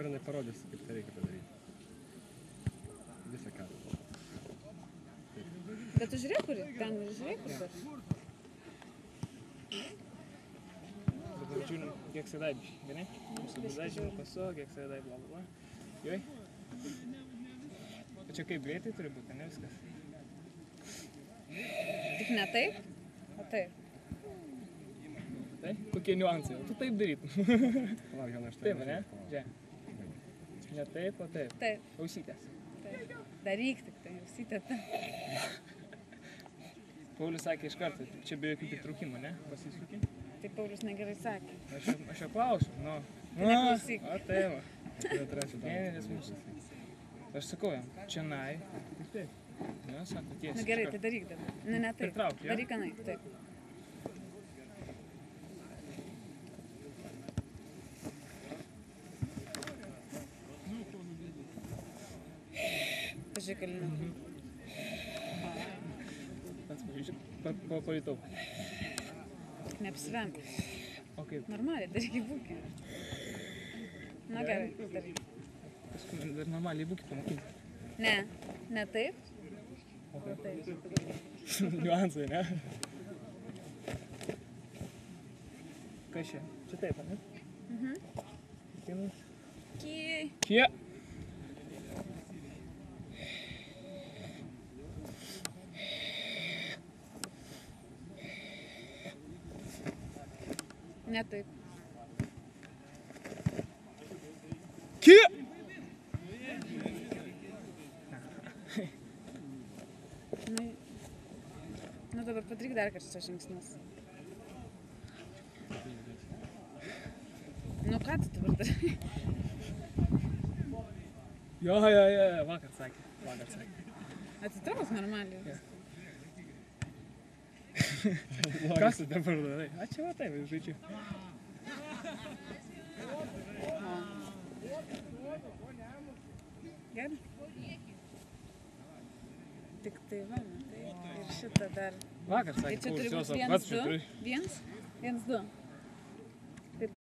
Dabar jinai parodys, kaip tai reikia padaryti. Visą ką. Bet tu žiūrėk, kur ten žiūrėk, kur dar. Dabar žiūrim, kiek sadai biškai, gerai? Mūsų bada žiūrim paso, kiek sadai bla bla bla. Joj? O čia kaip greitai turi būti, ne viskas? Tik ne taip, o taip. Taip? Kokie niuansai? O tu taip darytum. Palauk, Jana, aš Taip, ne? Žiūrėk. Ne taip, o taip. Taip. Ausytės. Taip. Daryk tik tai, ausitėte. Paulius sakė iš karto, čia be jokių pritraukimų, ne? Pasisukė. Tai Paulius negerai sakė. Aš jo klausiu, nu. Neklausyk. O tai va. Trečią dalį. Treneris mūsų. Aš sakau jam, čia nai. Taip. Ne, sako tiesiai. Nu gerai, tai daryk dabar. Ne taip. Pritrauk, jo? Daryk anai, taip. Pažiūrėk, Alina. Pats pažiūrėk, pajutau. Neapsivenk. O kaip? Normaliai, daryk į būkį. Na gerai, daryk. Paskui dar normaliai būkį pamatyti. Ne, ne taip. O O taip. niuansai, ne? Kas čia? Čia taip, ne? Kinus. Kie. Čia. Ne taip. Čia. Nu dabar padaryk dar kartą žingsnius. Nu ką tu dabar darai? Jo, vakar sakė. Atsitrauk normaliai. Jo. Kas tu dabar darai? A, čia va taip, žaidžiu. Gerai? Tik tai va, matai. Ir šitą dar. Vakar Tai sakė, čia turi Paulius būti Josas, 1, pats 2. turi. 1, 1, 2.